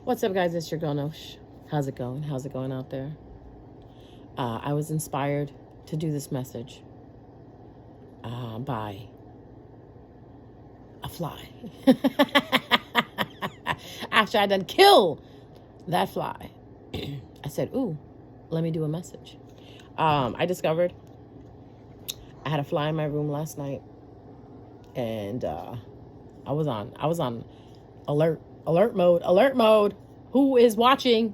What's up, guys? It's your girl Nosh. How's it going? How's it going out there? I was inspired to do this message by a fly. After I done kill that fly, I said, "Ooh, let me do a message." I discovered I had a fly in my room last night, and I was on alert mode. Who is watching?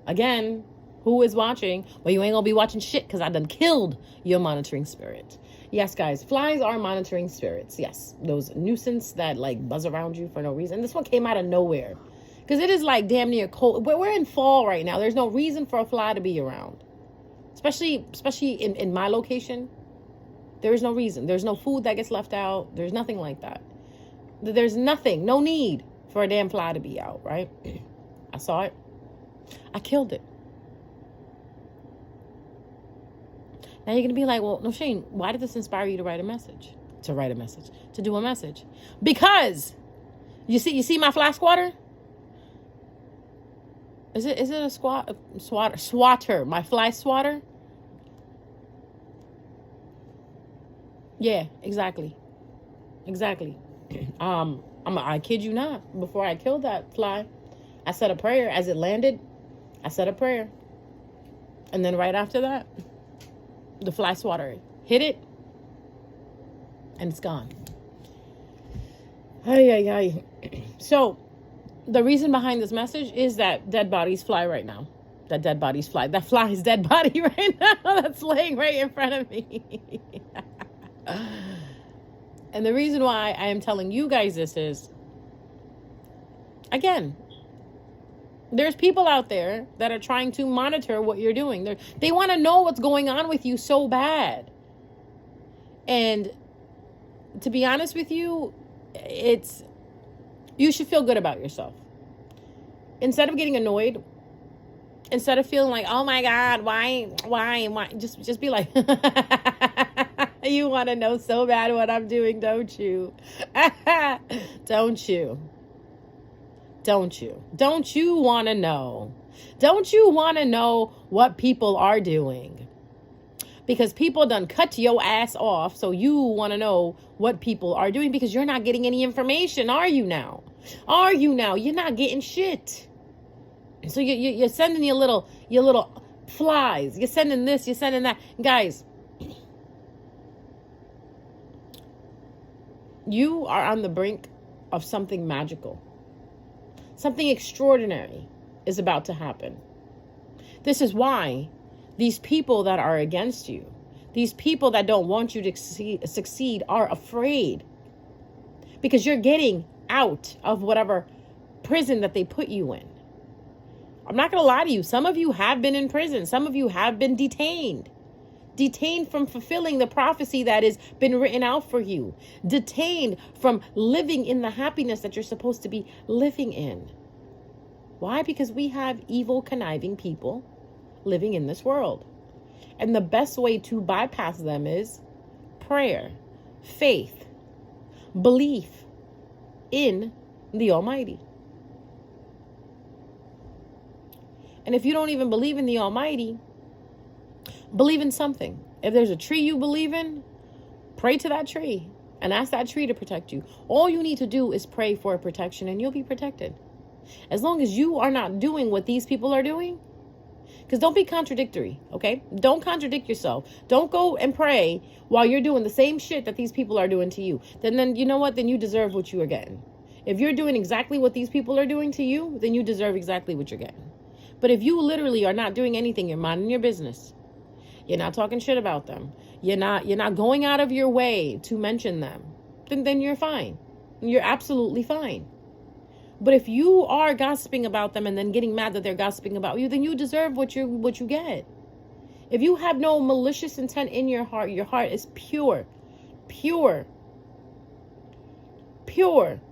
Again, who is watching? Well, you ain't gonna be watching shit because I done killed your monitoring spirit. Yes, guys, flies are monitoring spirits. Yes, those nuisance that like buzz around you for no reason. This one came out of nowhere because it is like damn near cold. We're in fall right now. There's no reason for a fly to be around, especially in my location. There is no reason. There's no food that gets left out. There's nothing like that. There's nothing, no need for a damn fly to be out, right? I saw it. I killed it. Now you're going to be like, well, no, Shane, why did this inspire you to write a message? To write a message. To do a message. Because you see my fly swatter? Is it a swatter? My fly swatter? Yeah, exactly. I kid you not. Before I killed that fly, I said a prayer as it landed. I said a prayer. And then right after that, the fly swatter hit it and it's gone. Ay. So the reason behind this message is that dead bodies fly right now. That dead bodies fly. That fly's dead body right now that's laying right in front of me. And the reason why I am telling you guys this is, again, there's people out there that are trying to monitor what you're doing. They want to know what's going on with you so bad. And to be honest with you, you should feel good about yourself. Instead of getting annoyed, instead of feeling like, oh my God, why? Just be like, you want to know so bad what I'm doing, don't you? Don't you? Don't you want to know? Don't you want to know what people are doing? Because people done cut your ass off, so you want to know what people are doing because you're not getting any information, are you now? You're not getting shit. So you're sending your little flies. You're sending this, you're sending that. Guys, you are on the brink of something magical. Something extraordinary is about to happen. This is why these people that are against you, these people that don't want you to succeed are afraid. Because you're getting out of whatever prison that they put you in. I'm not going to lie to you. Some of you have been in prison. Some of you have been detained. Detained from fulfilling the prophecy that has been written out for you. Detained from living in the happiness that you're supposed to be living in. Why? Because we have evil, conniving people living in this world. And the best way to bypass them is prayer, faith, belief in the Almighty. And if you don't even believe in the Almighty, believe in something. If there's a tree you believe in, pray to that tree and ask that tree to protect you. All you need to do is pray for protection and you'll be protected. As long as you are not doing what these people are doing. Because don't be contradictory, okay? Don't contradict yourself. Don't go and pray while you're doing the same shit that these people are doing to you. Then you know what? Then you deserve what you are getting. If you're doing exactly what these people are doing to you, then you deserve exactly what you're getting. But if you literally are not doing anything, you're minding your business. You're not talking shit about them. You're not going out of your way to mention them. Then you're fine. You're absolutely fine. But if you are gossiping about them and then getting mad that they're gossiping about you, then you deserve what you get. If you have no malicious intent in your heart is pure,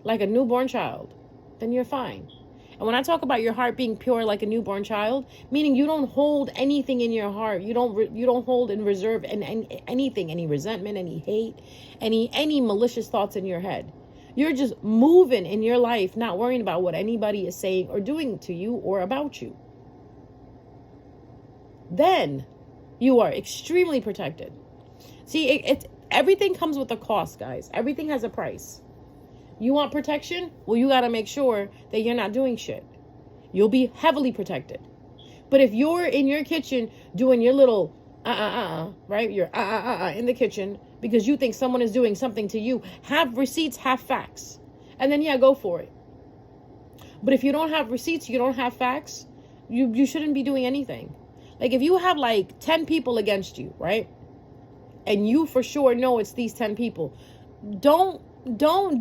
like a newborn child, then you're fine. And when I talk about your heart being pure like a newborn child, meaning you don't hold anything in your heart. You don't hold in reserve anything, any resentment, any hate, any malicious thoughts in your head. You're just moving in your life, not worrying about what anybody is saying or doing to you or about you. Then you are extremely protected. See, it's everything comes with a cost, guys. Everything has a price. You want protection? Well, you got to make sure that you're not doing shit. You'll be heavily protected. But if you're in your kitchen doing your little right? You're in the kitchen because you think someone is doing something to you. Have receipts, have facts. And then, yeah, go for it. But if you don't have receipts, you don't have facts, you shouldn't be doing anything. Like if you have like 10 people against you, right? And you for sure know it's these 10 people. Don't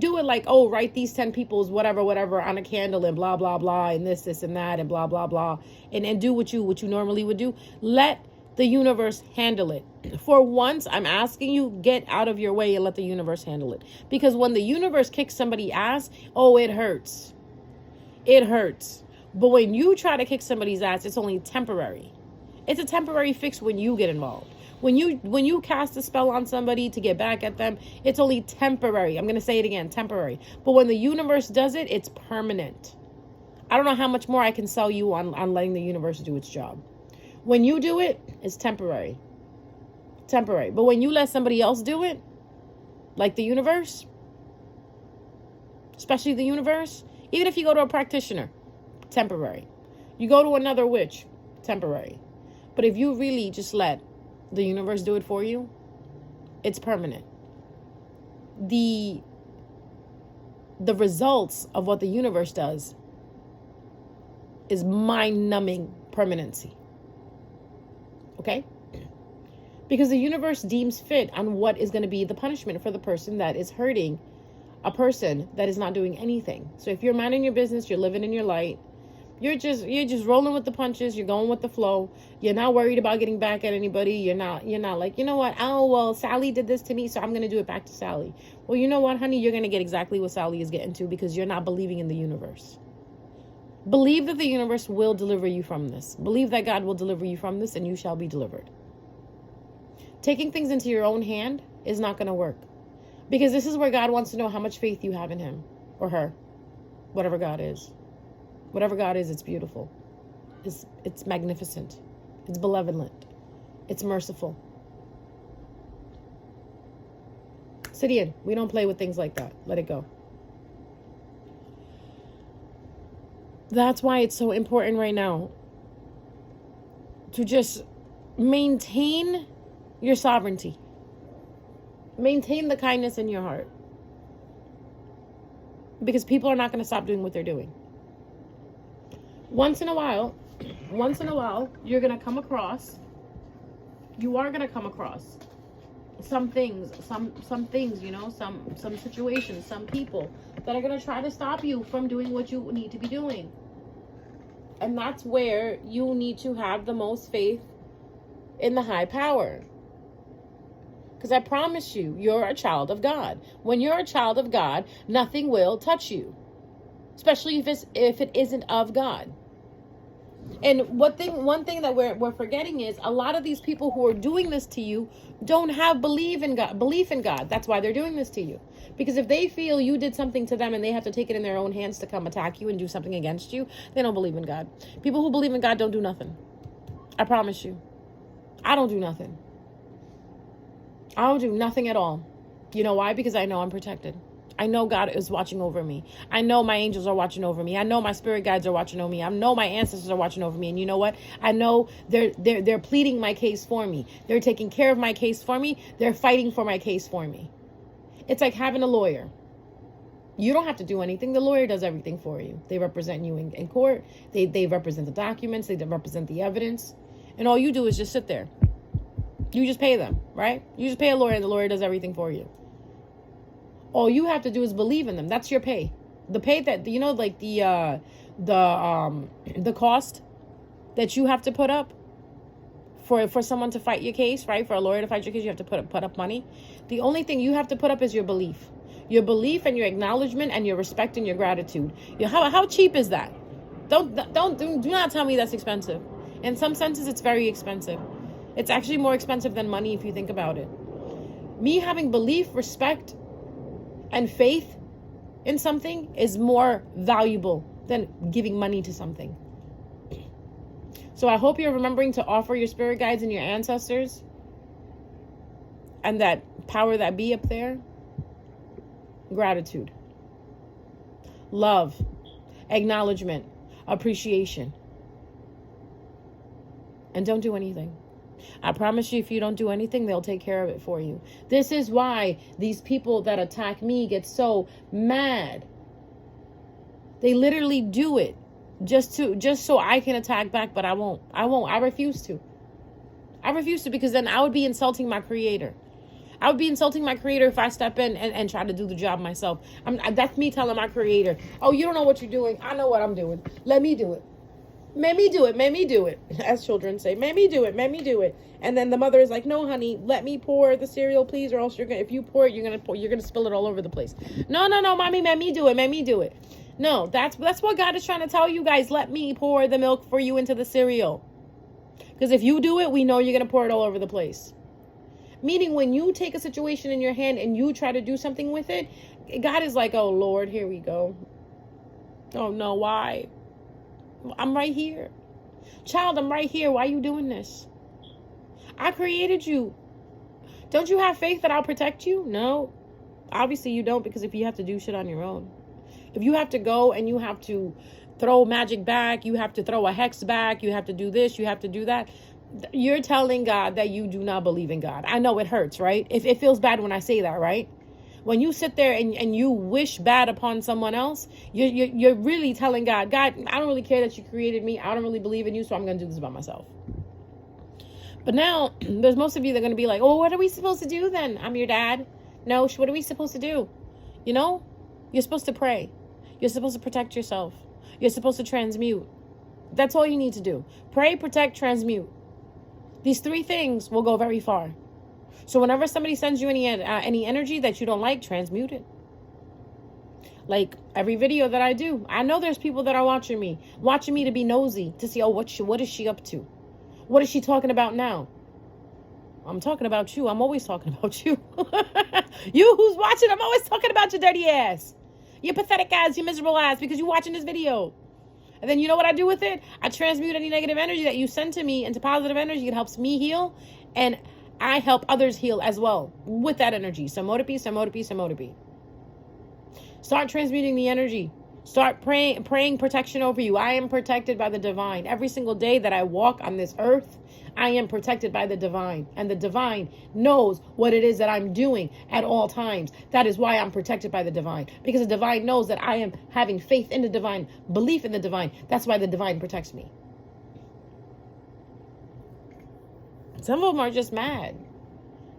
do it like, oh, write these 10 people's whatever on a candle and blah, blah, blah, and this and that and blah, blah, blah. And do what you normally would do. Let the universe handle it. For once, I'm asking you, get out of your way and let the universe handle it. Because when the universe kicks somebody's ass, oh, it hurts. It hurts. But when you try to kick somebody's ass, it's only temporary. It's a temporary fix when you get involved. When you cast a spell on somebody to get back at them, it's only temporary. I'm going to say it again, temporary. But when the universe does it, it's permanent. I don't know how much more I can sell you on letting the universe do its job. When you do it, it's temporary. Temporary. But when you let somebody else do it, like the universe, especially the universe, even if you go to a practitioner, temporary. You go to another witch, temporary. But if you really just let the universe do it for you, it's permanent. The results of what the universe does is mind-numbing permanency. Okay? Because the universe deems fit on what is going to be the punishment for the person that is hurting a person that is not doing anything. So if you're minding your business, you're living in your light, you're just rolling with the punches, you're going with the flow, you're not worried about getting back at anybody, you're not like, you know what, oh, well, Sally did this to me, so I'm going to do it back to Sally. Well, you know what, honey, you're going to get exactly what Sally is getting to because you're not believing in the universe. Believe that the universe will deliver you from this. Believe that God will deliver you from this and you shall be delivered. Taking things into your own hand is not going to work. Because this is where God wants to know how much faith you have in him or her. Whatever God is. Whatever God is, it's beautiful. It's magnificent. It's benevolent. It's merciful. Sidian, we don't play with things like that. Let it go. That's why it's so important right now to just maintain your sovereignty. Maintain the kindness in your heart. Because people are not going to stop doing what they're doing. Once in a while, you're going to come across, some things, some situations, some people that are going to try to stop you from doing what you need to be doing. And that's where you need to have the most faith in the high power. Because I promise you, you're a child of God. When you're a child of God, nothing will touch you. Especially if it isn't of God. And one thing that we're forgetting is a lot of these people who are doing this to you don't have belief in God. That's why they're doing this to you. Because if they feel you did something to them and they have to take it in their own hands to come attack you and do something against you, they don't believe in God. People who believe in God don't do nothing. I promise you. I don't do nothing. I don't do nothing at all. You know why? Because I know I'm protected. I know God is watching over me. I know my angels are watching over me. I know my spirit guides are watching over me. I know my ancestors are watching over me. And you know what? I know they're pleading my case for me. They're taking care of my case for me. They're fighting for my case for me. It's like having a lawyer. You don't have to do anything. The lawyer does everything for you. They represent you in court. They represent the documents. They represent the evidence. And all you do is just sit there. You just pay them, right? You just pay a lawyer and the lawyer does everything for you. All you have to do is believe in them. That's your pay. The pay that, like the cost that you have to put up for someone to fight your case, right? For a lawyer to fight your case, you have to put up money. The only thing you have to put up is your belief. Your belief and your acknowledgement and your respect and your gratitude. How cheap is that? Do not tell me that's expensive. In some senses, it's very expensive. It's actually more expensive than money if you think about it. Me having belief, respect, and faith in something is more valuable than giving money to something. So I hope you're remembering to offer your spirit guides and your ancestors and that power that be up there gratitude, love, acknowledgement, appreciation. And don't do anything. I promise you, if you don't do anything, they'll take care of it for you. This is why these people that attack me get so mad. They literally do it just so I can attack back, but I won't. I refuse to. I refuse to, because then I would be insulting my creator. I would be insulting my creator if I step in and try to do the job myself. That's me telling my creator, oh, you don't know what you're doing. I know what I'm doing. Let me do it. Make me do it. Make me do it. As children say, make me do it. Make me do it. And then the mother is like, no, honey, let me pour the cereal, please, or else if you pour it, you're gonna spill it all over the place. No, mommy, make me do it. Make me do it. No, that's what God is trying to tell you guys. Let me pour the milk for you into the cereal. Because if you do it, we know you're gonna pour it all over the place. Meaning, when you take a situation in your hand and you try to do something with it, God is like, oh, Lord, here we go. Oh, no, why? I'm right here. Child, I'm right here. Why are you doing this? I created you. Don't you have faith that I'll protect you? No. Obviously, you don't, because if you have to do shit on your own. If you have to go and you have to throw magic back, you have to throw a hex back, you have to do this, you have to do that, you're telling God that you do not believe in God. I know it hurts, right? It feels bad when I say that, right? When you sit there and you wish bad upon someone else, you're really telling God, I don't really care that you created me. I don't really believe in you, so I'm going to do this by myself. But now, there's most of you that are going to be like, oh, what are we supposed to do then? I'm your dad. No, what are we supposed to do? You know, you're supposed to pray. You're supposed to protect yourself. You're supposed to transmute. That's all you need to do. Pray, protect, transmute. These 3 things will go very far. So whenever somebody sends you any energy that you don't like, transmute it. Like every video that I do, I know there's people that are watching me to be nosy, to see, oh, what is she up to? What is she talking about now? I'm talking about you. I'm always talking about you. You who's watching, I'm always talking about your dirty ass. Your pathetic ass, your miserable ass, because you're watching this video. And then you know what I do with it? I transmute any negative energy that you send to me into positive energy. It helps me heal, and I help others heal as well with that energy. Samotipi, samotipi, samotipi. Start transmuting the energy. Start praying protection over you. I am protected by the divine. Every single day that I walk on this earth, I am protected by the divine. And the divine knows what it is that I'm doing at all times. That is why I'm protected by the divine. Because the divine knows that I am having faith in the divine, belief in the divine. That's why the divine protects me. Some of them are just mad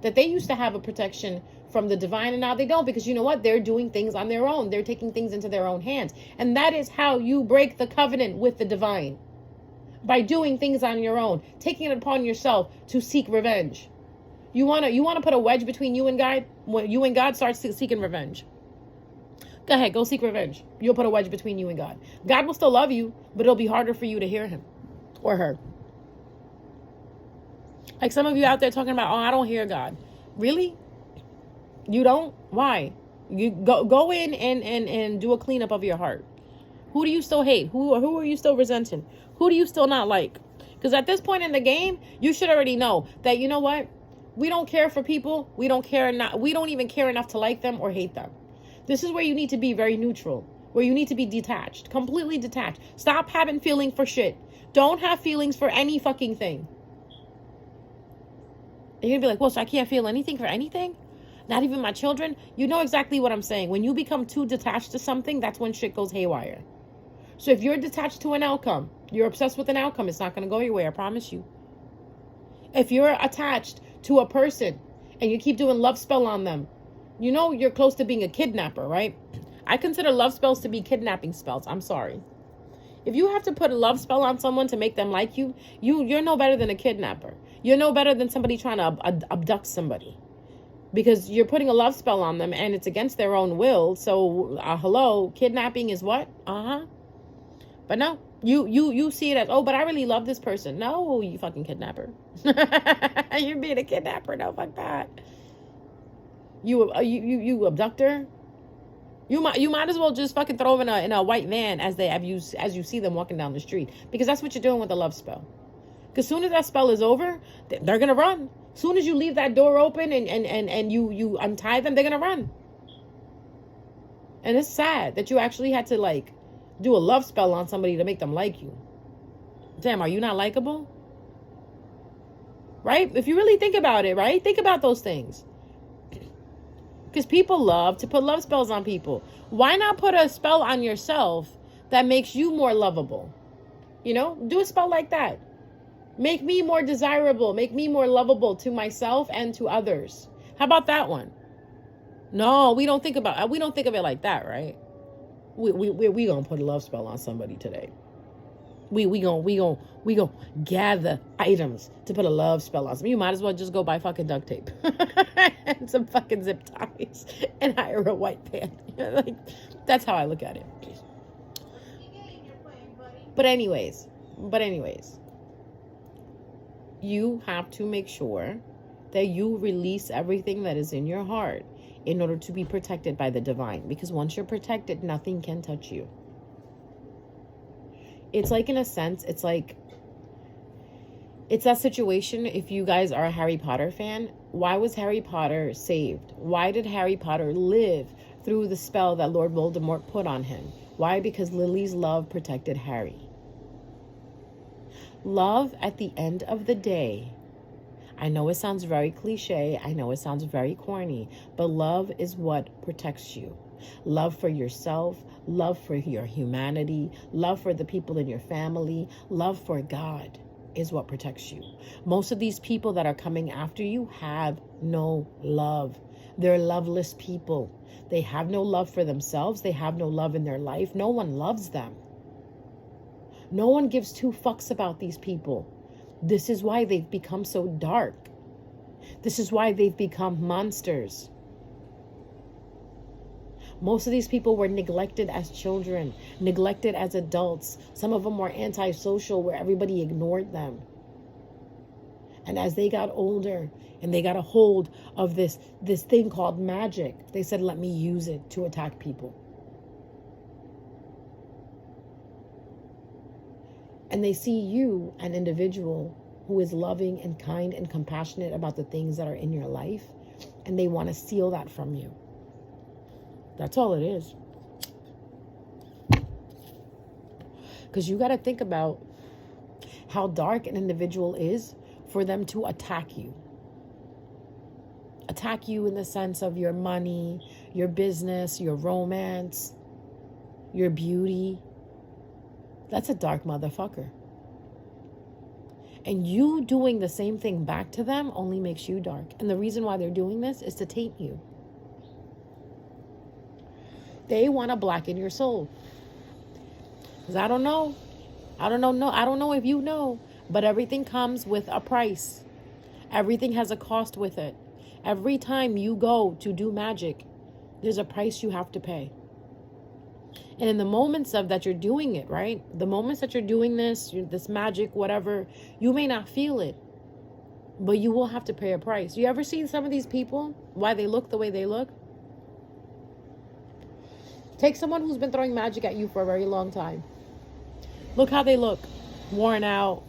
that they used to have a protection from the divine and now they don't, because you know what? They're doing things on their own. They're taking things into their own hands. And that is how you break the covenant with the divine. By doing things on your own, taking it upon yourself to seek revenge. You want to put a wedge between you and God? When you and God start seeking revenge. Go ahead, go seek revenge. You'll put a wedge between you and God. God will still love you, but it'll be harder for you to hear him or her. Like some of you out there talking about, oh, I don't hear God. Really? You don't? Why? You go in and do a cleanup of your heart. Who do you still hate? Who are you still resenting? Who do you still not like? Because at this point in the game, you should already know that, you know what? We don't care for people. We don't even care enough to like them or hate them. This is where you need to be very neutral, where you need to be detached, completely detached. Stop having feelings for shit. Don't have feelings for any fucking thing. You're going to be like, well, so I can't feel anything for anything? Not even my children? You know exactly what I'm saying. When you become too detached to something, that's when shit goes haywire. So if you're detached to an outcome, you're obsessed with an outcome, it's not going to go your way, I promise you. If you're attached to a person and you keep doing love spell on them, you know you're close to being a kidnapper, right? I consider love spells to be kidnapping spells. I'm sorry. If you have to put a love spell on someone to make them like you, you're no better than a kidnapper. You're no better than somebody trying to abduct somebody. Because you're putting a love spell on them and it's against their own will. So, hello, kidnapping is what? But no, you see it as, oh, but I really love this person. No, you fucking kidnapper. You're being a kidnapper. No, fuck that. You abductor. You might as well just fucking throw them in a white van as you see them walking down the street, because that's what you're doing with a love spell. Because soon as that spell is over, they're gonna run. Soon as you leave that door open and you untie them, they're gonna run. And it's sad that you actually had to like do a love spell on somebody to make them like you. Damn, are you not likable? Right? If you really think about it, right? Think about those things. Because people love to put love spells on people. Why not put a spell on yourself that makes you more lovable? You know, do a spell like that. Make me more desirable. Make me more lovable to myself and to others. How about that one? No, we don't think of it like that, right? We gonna put a love spell on somebody today. We gonna gather items to put a love spell on somebody. You might as well just go buy fucking duct tape and some fucking zip ties and hire a white van. Like, that's how I look at it. But anyways, you have to make sure that you release everything that is in your heart in order to be protected by the divine. Because once you're protected, nothing can touch you. It's like, in a sense, it's that situation. If you guys are a Harry Potter fan, why was Harry Potter saved? Why did Harry Potter live through the spell that Lord Voldemort put on him? Why? Because Lily's love protected Harry. Love, at the end of the day, I know it sounds very cliche, I know it sounds very corny, but love is what protects you. Love for yourself, love for your humanity, love for the people in your family, love for God is what protects you. Most of these people that are coming after you have no love. They're loveless people. They have no love for themselves. They have no love in their life. No one loves them. No one gives two fucks about these people. This is why they've become so dark. This is why they've become monsters. Most of these people were neglected as children, neglected as adults. Some of them were antisocial, where everybody ignored them. And as they got older and they got a hold of this thing called magic, they said, let me use it to attack people. And they see you, an individual who is loving and kind and compassionate about the things that are in your life, and they want to steal that from you. That's all it is. Because you got to think about how dark an individual is for them to attack you. Attack you in the sense of your money, your business, your romance, your beauty. That's a dark motherfucker. And you doing the same thing back to them only makes you dark. And the reason why they're doing this is to taint you. They want to blacken your soul. Because I don't know if you know, but everything comes with a price. Everything has a cost with it. Every time you go to do magic, there's a price you have to pay. And in the moments of that you're doing it, right? The moments that you're doing this magic, whatever, you may not feel it, but you will have to pay a price. You ever seen some of these people, why they look the way they look? Take someone who's been throwing magic at you for a very long time. Look how they look. Worn out.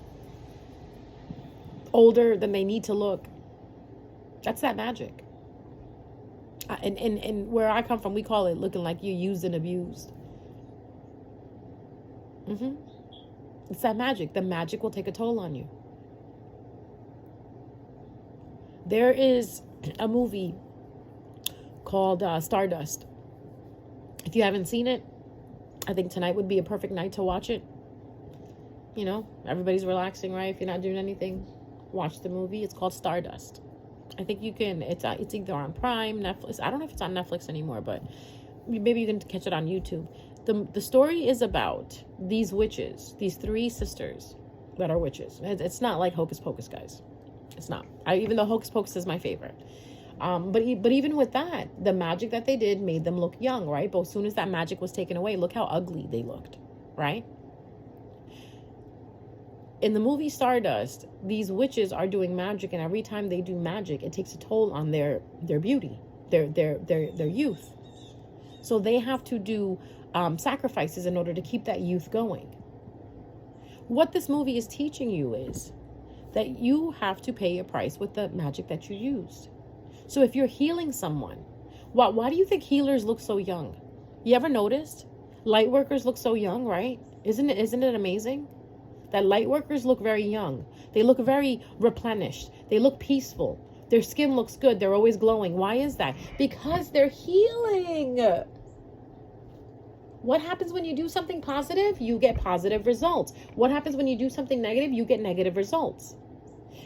Older than they need to look. That's that magic. And where I come from, we call it looking like you're used and abused. It's that magic. The magic will take a toll on you. There is a movie called Stardust. If you haven't seen it, I think tonight would be a perfect night to watch it. You know, everybody's relaxing, right? If you're not doing anything, watch the movie. It's called Stardust. I think you can, it's either on Prime, Netflix. I don't know if it's on Netflix anymore, but maybe you can catch it on YouTube. The story is about these witches, these three sisters that are witches. It's not like Hocus Pocus, guys. It's not. Even though Hocus Pocus is my favorite. But even with that, the magic that they did made them look young, right? But as soon as that magic was taken away, look how ugly they looked, right? In the movie Stardust, these witches are doing magic, and every time they do magic, it takes a toll on their beauty, their youth. So they have to do sacrifices in order to keep that youth going. What this movie is teaching you is that you have to pay a price with the magic that you used. So if you're healing someone, why do you think healers look so young? You ever noticed? Light workers look so young, right? Isn't it amazing? That light workers look very young. They look very replenished. They look peaceful. Their skin looks good. They're always glowing. Why is that? Because they're healing. What happens when you do something positive? You get positive results. What happens when you do something negative? You get negative results.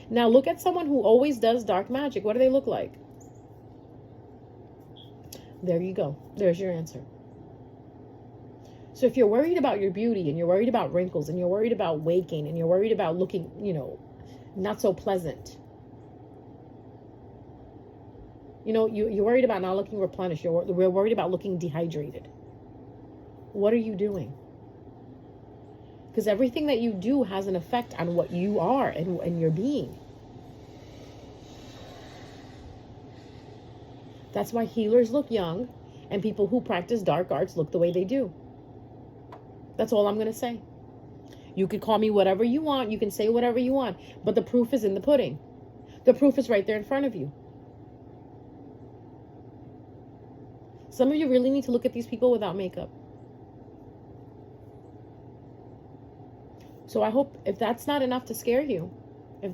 Now look at someone who always does dark magic. What do they look like? There you go. There's your answer. So if you're worried about your beauty and you're worried about wrinkles and you're worried about weight gain and you're worried about looking, not so pleasant, you're worried about not looking replenished. You're worried about looking dehydrated. What are you doing? Because everything that you do has an effect on what you are and your being. That's why healers look young and people who practice dark arts look the way they do. That's all I'm going to say. You can call me whatever you want. You can say whatever you want. But the proof is in the pudding. The proof is right there in front of you. Some of you really need to look at these people without makeup. So I hope if that's not enough to scare you, I'm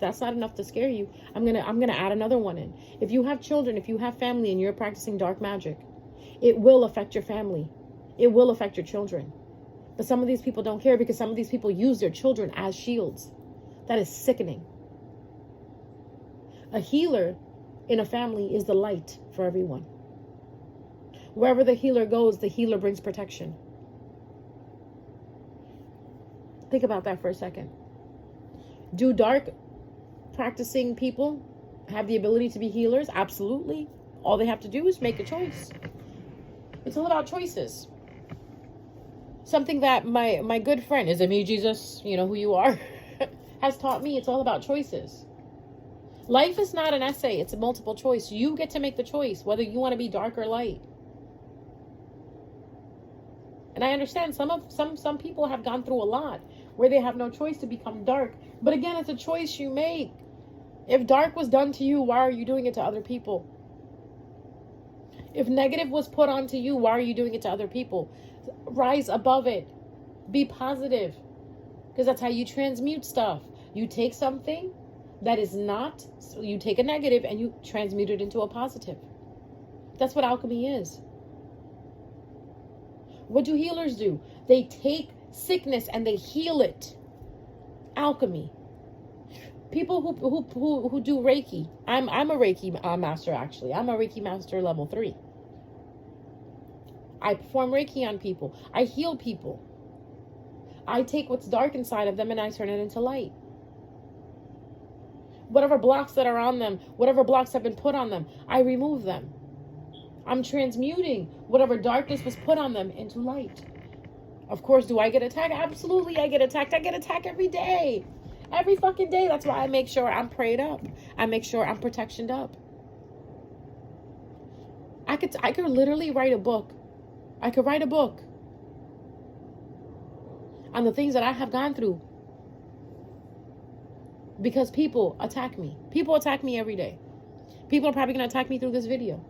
gonna add another one in. If you have children, if you have family and you're practicing dark magic, it will affect your family. It will affect your children. But some of these people don't care because some of these people use their children as shields. That is sickening. A healer in a family is the light for everyone. Wherever the healer goes, the healer brings protection. Think about that for a second. Do dark practicing people have the ability to be healers? Absolutely. All they have to do is make a choice. It's all about choices. Something that my good friend, is it me, Jesus? You know who you are, has taught me. It's all about choices. Life is not an essay. It's a multiple choice. You get to make the choice whether you want to be dark or light. And I understand some people have gone through a lot where they have no choice to become dark. But again, it's a choice you make. If dark was done to you, why are you doing it to other people? If negative was put onto you, why are you doing it to other people? Rise above it. Be positive. Because that's how you transmute stuff. You take something that is not, so you take a negative and you transmute it into a positive. That's what alchemy is. What do healers do? They take sickness and they heal it. Alchemy. People who do Reiki. I'm a Reiki master, actually. I'm a Reiki master level 3. I perform Reiki on people. I heal people. I take what's dark inside of them and I turn it into light. Whatever blocks that are on them, whatever blocks have been put on them, I remove them. I'm transmuting whatever darkness was put on them into light. Of course, do I get attacked? Absolutely, I get attacked. I get attacked every day. Every fucking day. That's why I make sure I'm prayed up. I make sure I'm protectioned up. I could literally write a book. I could write a book on the things that I have gone through because people attack me. People attack me every day. People are probably going to attack me through this video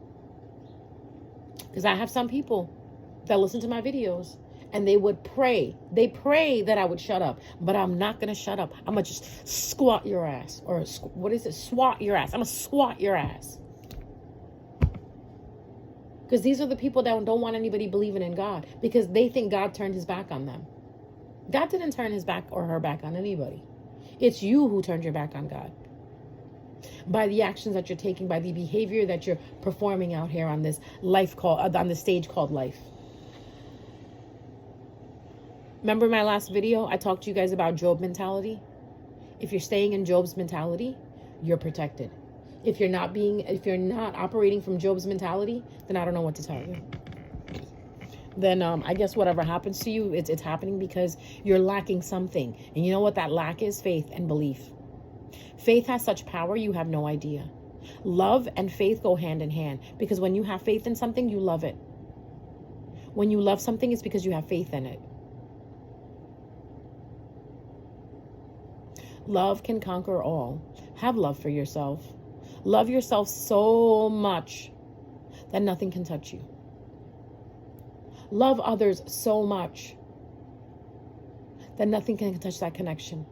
because I have some people that listen to my videos and they would pray. They pray that I would shut up, but I'm not going to shut up. I'm going to just squat your ass, or what is it? Swat your ass. I'm going to squat your ass. Because these are the people that don't want anybody believing in God because they think God turned his back on them. God didn't turn his back or her back on anybody. It's you who turned your back on God. By the actions that you're taking, by the behavior that you're performing out here on this on the stage called life. Remember my last video? I talked to you guys about Job mentality. If you're staying in Job's mentality, you're protected. If you're not operating from Job's mentality, then I don't know what to tell you. Then I guess whatever happens to you, it's happening because you're lacking something. And you know what that lack is? Faith and belief. Faith has such power you have no idea. Love and faith go hand in hand because when you have faith in something, you love it. When you love something, it's because you have faith in it. Love can conquer all. Have love for yourself. Love yourself so much that nothing can touch you. Love others so much that nothing can touch that connection.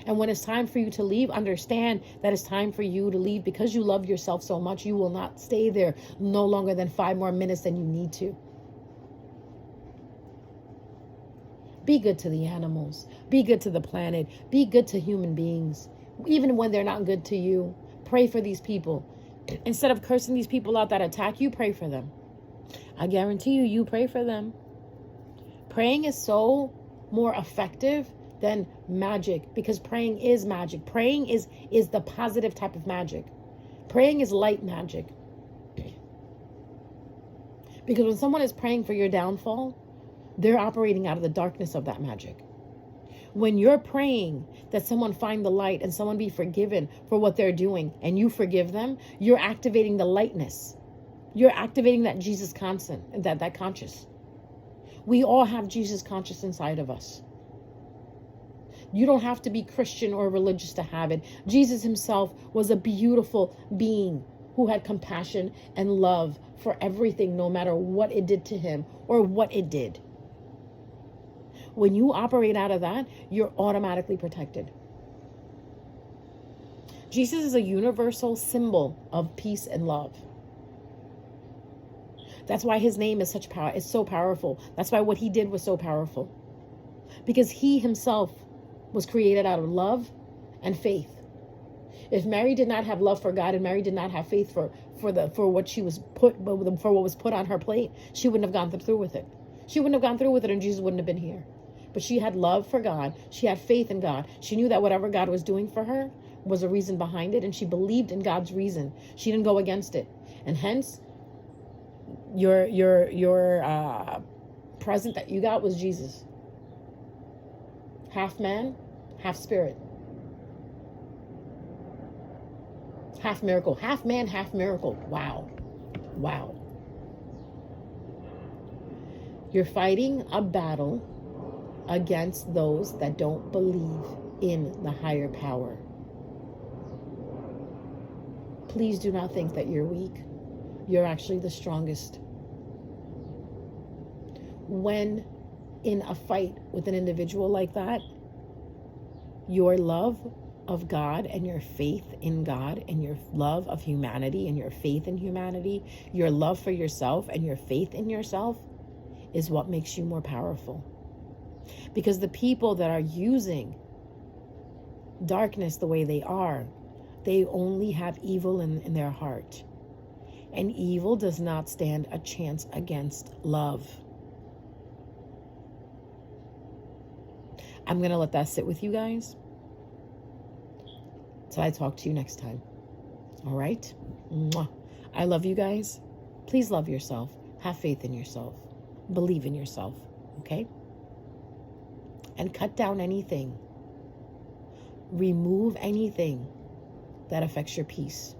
And when it's time for you to leave, understand that it's time for you to leave because you love yourself so much. You will not stay there no longer than 5 more minutes than you need to. Be good to the animals. Be good to the planet. Be good to human beings. Even when they're not good to you, pray for these people. Instead of cursing these people out that attack you, pray for them. I guarantee you, you pray for them. Praying is so more effective than magic, because praying is magic. Praying is the positive type of magic. Praying is light magic. Because when someone is praying for your downfall, they're operating out of the darkness of that magic. When you're praying that someone find the light and someone be forgiven for what they're doing and you forgive them, you're activating the lightness. You're activating that Jesus constant, that conscious. We all have Jesus conscious inside of us. You don't have to be Christian or religious to have it. Jesus himself was a beautiful being who had compassion and love for everything, no matter what it did to him or what it did. When you operate out of that, you're automatically protected. Jesus is a universal symbol of peace and love. That's why his name is such power. It's so powerful. That's why what he did was so powerful. Because he himself was created out of love and faith. If Mary did not have love for God and Mary did not have faith for what she was for what was put on her plate, she wouldn't have gone through with it. She wouldn't have gone through with it, and Jesus wouldn't have been here. But she had love for God. She had faith in God. She knew that whatever God was doing for her was a reason behind it, and she believed in God's reason. She didn't go against it, and hence, your present that you got was Jesus. Half man, half spirit. Half miracle. Half man, half miracle. Wow. Wow. You're fighting a battle against those that don't believe in the higher power. Please do not think that you're weak. You're actually the strongest. When in a fight with an individual like that, your love of God and your faith in God and your love of humanity and your faith in humanity, your love for yourself and your faith in yourself is what makes you more powerful. Because the people that are using darkness the way they are, they only have evil in their heart. And evil does not stand a chance against love. I'm going to let that sit with you guys. Till I talk to you next time. All right? Mwah. I love you guys. Please love yourself. Have faith in yourself. Believe in yourself. Okay? And cut down anything. Remove anything that affects your peace.